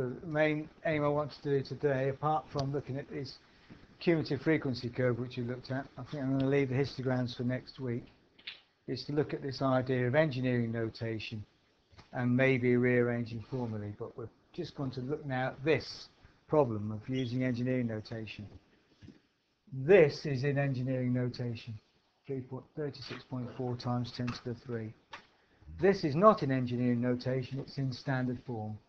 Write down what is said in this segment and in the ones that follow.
So the main aim I want to do today, apart from looking at this cumulative frequency curve which you looked at, I think I'm going to leave the histograms for next week, is to look at this idea of engineering notation and maybe rearranging formulae. But we're just going to look now at this problem of using engineering notation. This is in engineering notation, 36.4 times 10 to the 3. This is not in engineering notation, it's in standard form.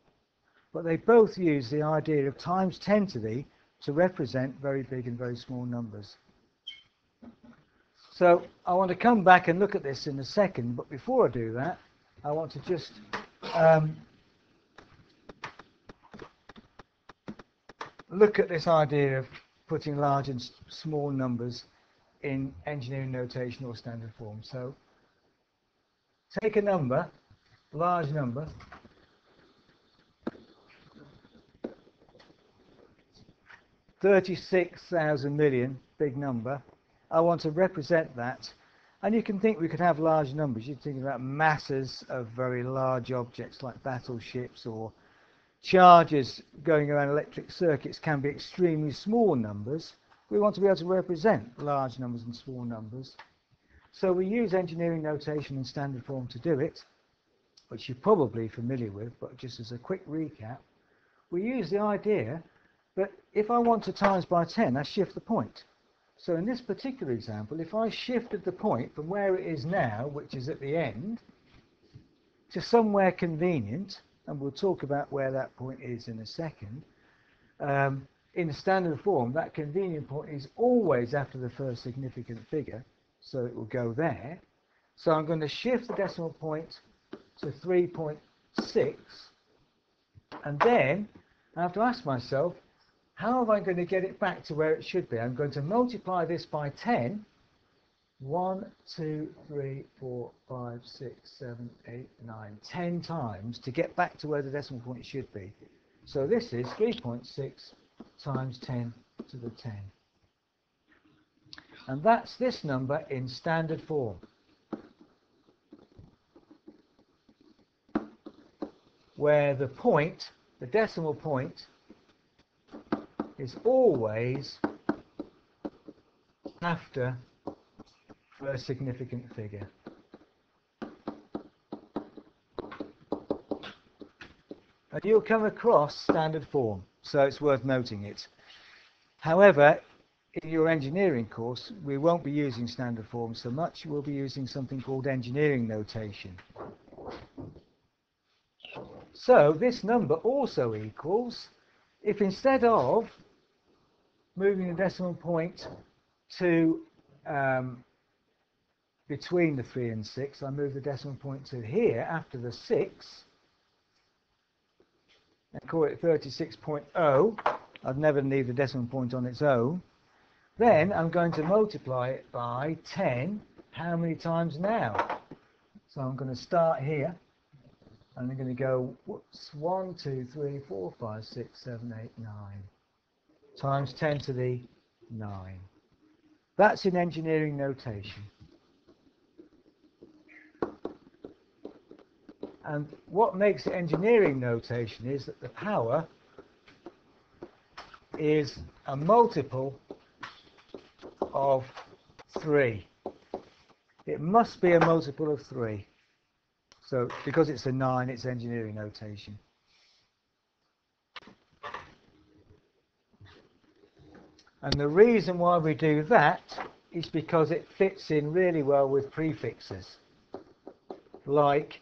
But they both use the idea of times 10 to the to represent very big and very small numbers. So I want to come back and look at this in a second, but before I do that, I want to just look at this idea of putting large and small numbers in engineering notation or standard form. So take a number, large number, 36,000 million, big number. I want to represent that, and you can think we could have large numbers. You're thinking about masses of very large objects like battleships, or charges going around electric circuits can be extremely small numbers. We want to be able to represent large numbers and small numbers. So we use engineering notation in standard form to do it, which you're probably familiar with, but just as a quick recap, we use the idea that if I want to times by 10, I shift the point. So in this particular example, if I shifted the point from where it is now, which is at the end, to somewhere convenient, and we'll talk about where that point is in a second, in the standard form, that convenient point is always after the first significant figure, so it will go there. So I'm going to shift the decimal point to 3.6, and then I have to ask myself, how am I going to get it back to where it should be? I'm going to multiply this by 10. 1, 2, 3, 4, 5, 6, 7, 8, 9, 10 times to get back to where the decimal point should be. So this is 3.6 times 10 to the 10. And that's this number in standard form, where the point, the decimal point, is always after a significant figure. And you'll come across standard form, so it's worth noting it. However, in your engineering course, we won't be using standard form so much. We'll be using something called engineering notation. So this number also equals, if instead of moving the decimal point to between the 3 and 6, I move the decimal point to here after the 6 and call it 36.0. I'd never leave the decimal point on its own. Then I'm going to multiply it by 10. How many times now? So I'm going to start here, and I'm going to go 1, 2, 3, 4, 5, 6, 7, 8, 9 times 10 to the 9. That's in engineering notation. And what makes it engineering notation is that the power is a multiple of 3. It must be a multiple of 3. So because it's a 9, it's engineering notation. And the reason why we do that is because it fits in really well with prefixes like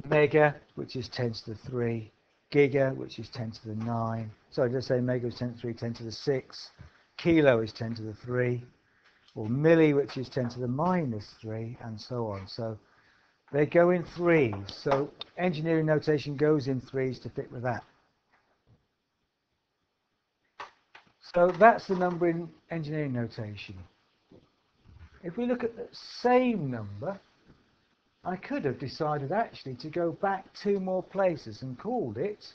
mega, which is 10 to the 3, giga, which is 10 to the 9. Sorry, let's say mega is 10 to the 3, 10 to the 6. Kilo is 10 to the 3. Or milli, which is 10 to the minus 3, and so on. So they go in 3s. So engineering notation goes in 3s to fit with that. So that's the number in engineering notation. If we look at the same number, I could have decided actually to go back 2 more places and called it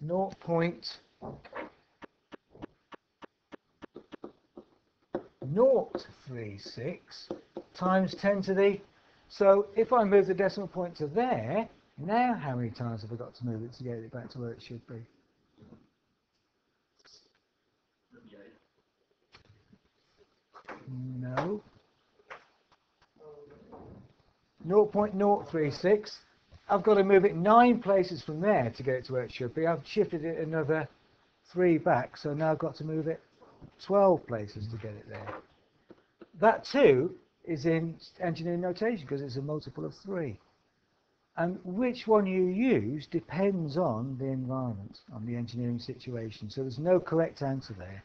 0.036 times 10 to the... So if I move the decimal point to there, now how many times have I got to move it to get it back to where it should be? No. 0.036. I've got to move it 9 places from there to get it to where it should be. I've shifted it another 3 back, so now I've got to move it 12 places to get it there. That too is in engineering notation because it's a multiple of 3. And which one you use depends on the environment, on the engineering situation. So there's no correct answer there.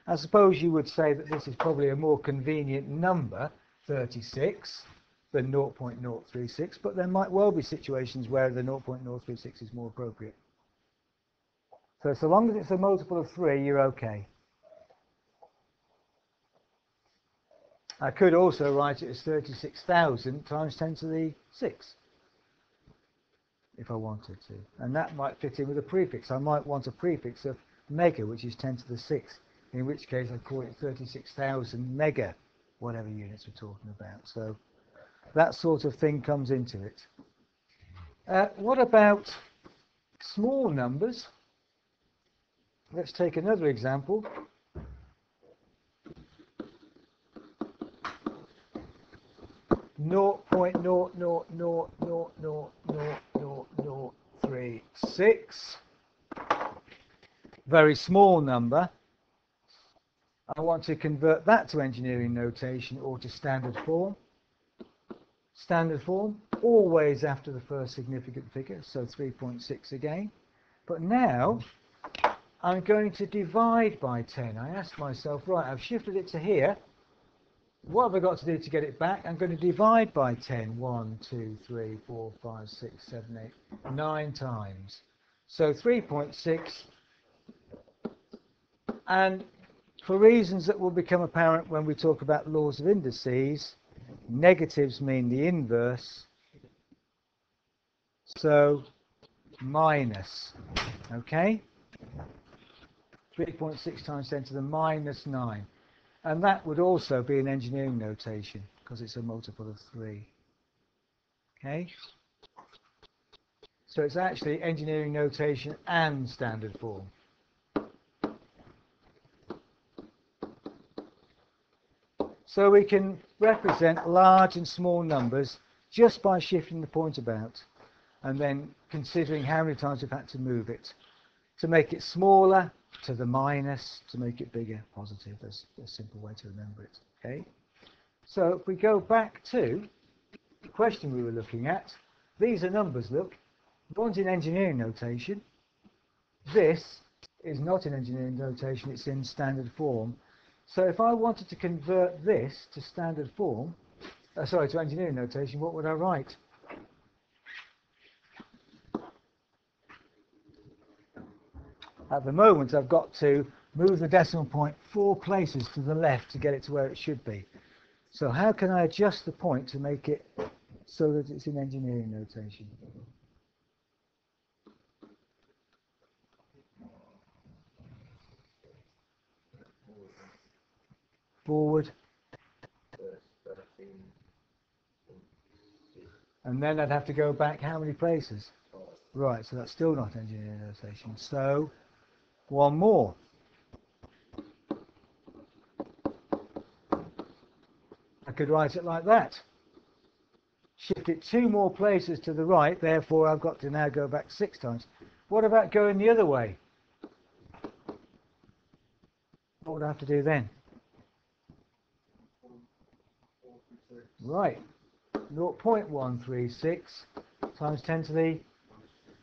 I suppose you would say that this is probably a more convenient number, 36, than 0.036, but there might well be situations where the 0.036 is more appropriate. So long as it's a multiple of 3, you're okay. I could also write it as 36,000 times 10 to the 6, if I wanted to. And that might fit in with a prefix. I might want a prefix of mega, which is 10 to the 6, in which case I'd call it 36,000 mega, whatever units we're talking about. So that sort of thing comes into it. What about small numbers? Let's take another example. Naught point naught naught naught naught naught naught naught naught 36. Very small number. I want to convert that to engineering notation or to standard form. Standard form, always after the first significant figure, so 3.6 again. But now I'm going to divide by 10. I asked myself, right, I've shifted it to here. What have I got to do to get it back? I'm going to divide by 10. 1, 2, 3, 4, 5, 6, 7, 8, 9 times. So 3.6. And for reasons that will become apparent when we talk about laws of indices, negatives mean the inverse. So minus. Okay? 3.6 times 10 to the minus 9. And that would also be an engineering notation because it's a multiple of 3. Okay? So it's actually engineering notation and standard form. So we can represent large and small numbers just by shifting the point about and then considering how many times we've had to move it. To make it smaller, to the minus, to make it bigger, positive. That's a simple way to remember it. Okay. So if we go back to the question we were looking at, these are numbers, look. One's in engineering notation. This is not in engineering notation, it's in standard form. So if I wanted to convert this to standard form, to engineering notation, what would I write? At the moment, I've got to move the decimal point 4 places to the left to get it to where it should be. So how can I adjust the point to make it so that it's in engineering notation? Forward. And then I'd have to go back how many places? Right, so that's still not engineering notation. So one more. I could write it like that. Shift it 2 more places to the right, therefore I've got to now go back 6 times. What about going the other way? What would I have to do then? Right, 0.136 times 10 to the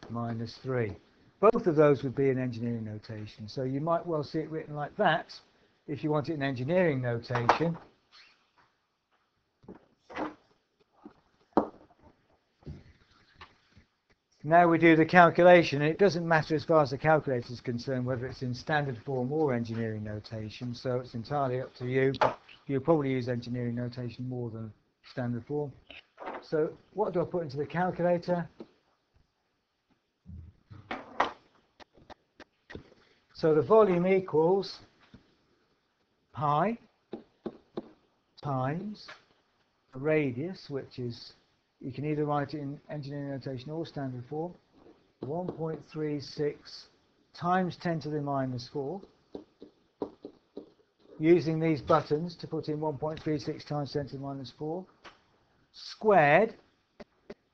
minus 3. Both of those would be in engineering notation. So you might well see it written like that if you want it in engineering notation. Now we do the calculation, and it doesn't matter as far as the calculator is concerned whether it's in standard form or engineering notation, so it's entirely up to you, but you'll probably use engineering notation more than standard form. So what do I put into the calculator? So the volume equals pi times the radius, which is, you can either write it in engineering notation or standard form, 1.36 times 10 to the minus 4 using these buttons to put in 1.36 times 10 to the minus 4 squared.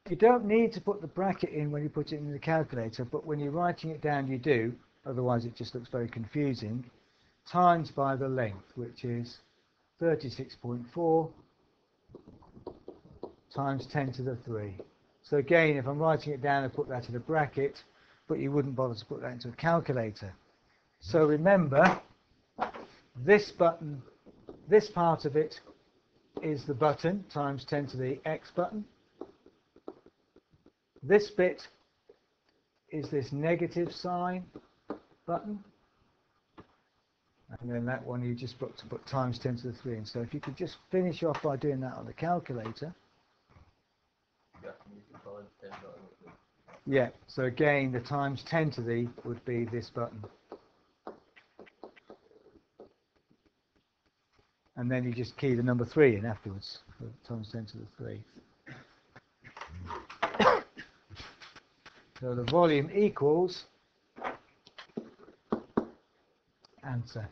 You don't need to put the bracket in when you put it in the calculator, but when you're writing it down you do, otherwise it just looks very confusing, times by the length, which is 36.4 times 10 to the 3. So again, if I'm writing it down, I put that in a bracket, but you wouldn't bother to put that into a calculator. So remember, this button, this part of it is the button times 10 to the x button. This bit is this negative sign button. And then that one you just got to put times 10 to the 3 in. So if you could just finish off by doing that on the calculator. Yeah, so again, the times 10 to the would be this button. And then you just key the number 3 in afterwards, for times 10 to the 3. So the volume equals answer.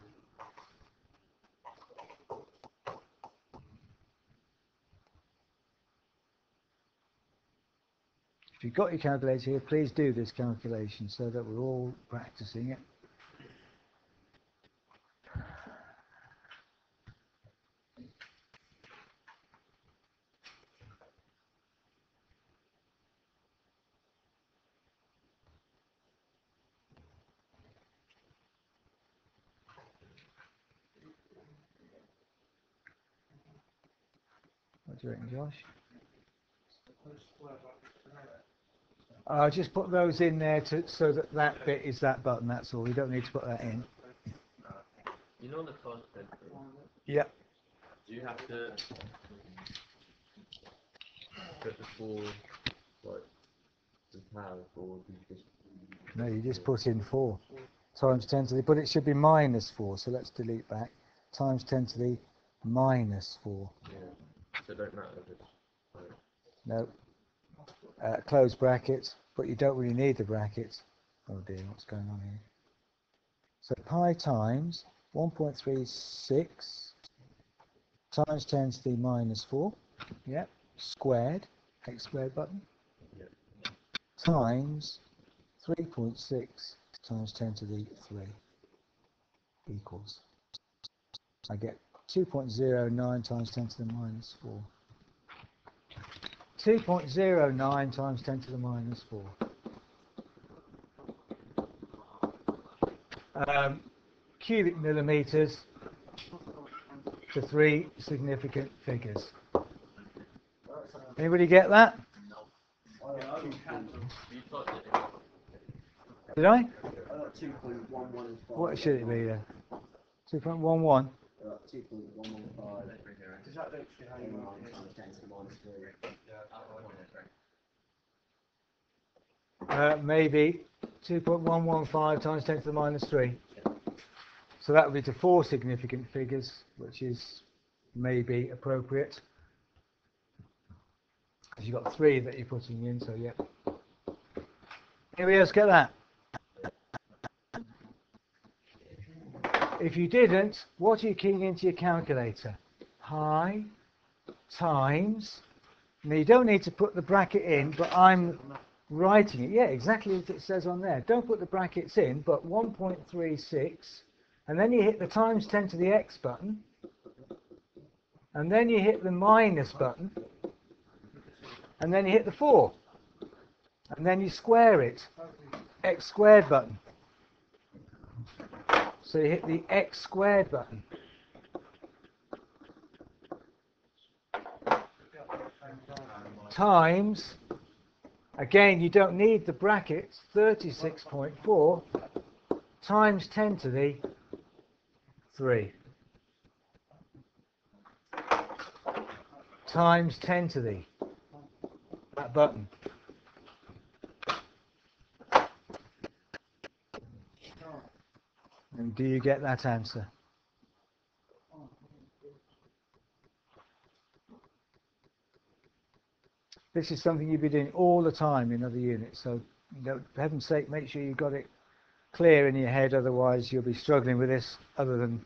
If you've got your calculator here, please do this calculation so that we're all practicing it. What do you reckon, Josh? Just put those in there so that that bit is that button, that's all. You don't need to put that in. You know the first bit? Yep. Do you have to put the 4 like the power, or do you just... No, you just put in 4 times 10 to the, but it should be minus 4, so let's delete back. Times 10 to the minus 4. Yeah, so it don't matter if it's... Like... No. Close brackets, but you don't really need the brackets. Oh dear, what's going on here? So pi times 1.36 times 10 to the minus 4, yep, squared, x squared button, Yep. times 3.6 times 10 to the 3 equals. I get 2.09 times 10 to the minus 4. 2.09 times 10 to the minus 4. Cubic millimeters to 3 significant figures. Anybody get that? Did I? 2.115. What should it be then? 2.11? 2.115. Does that literally how you want it? Times 10 to the minus 3. Maybe 2.115 times 10 to the minus 3. So that would be to 4 significant figures, which is maybe appropriate. Because you've got 3 that you're putting in, so yeah. Anybody else get that? If you didn't, what are you keying into your calculator? Pi times, now you don't need to put the bracket in, but I'm writing it, yeah, exactly as it says on there. Don't put the brackets in, but 1.36, and then you hit the times 10 to the x button, and then you hit the minus button, and then you hit the 4, and then you square it, x squared button. So you hit the x squared button. Times, again you don't need the brackets, 36.4 times 10 to the 3 times 10 to the, that button. And do you get that answer? This is something you'll be doing all the time in other units, so for heaven's sake, make sure you've got it clear in your head, otherwise you'll be struggling with this other than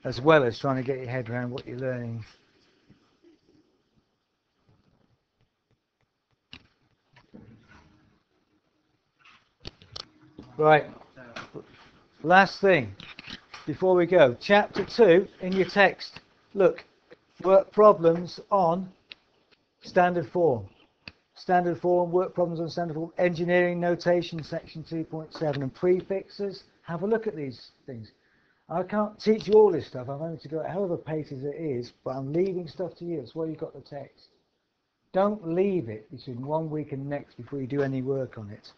as well as trying to get your head around what you're learning. Right, last thing before we go, chapter 2 in your text. Look, work problems on standard form. Standard form, work problems on standard form, engineering notation, section 2.7, and prefixes. Have a look at these things. I can't teach you all this stuff. I'm having to go a hell of a pace as it is, but I'm leaving stuff to you. That's why you've got the text. Don't leave it between 1 week and next before you do any work on it.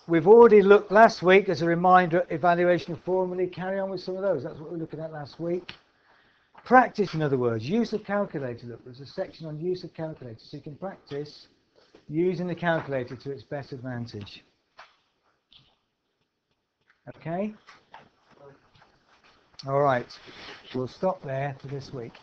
We've already looked last week, as a reminder, evaluation of formulae. Carry on with some of those. That's what we were looking at last week. Practice, in other words, use of calculator. Look, there's a section on use of calculator, so you can practice using the calculator to its best advantage. Okay? All right. We'll stop there for this week.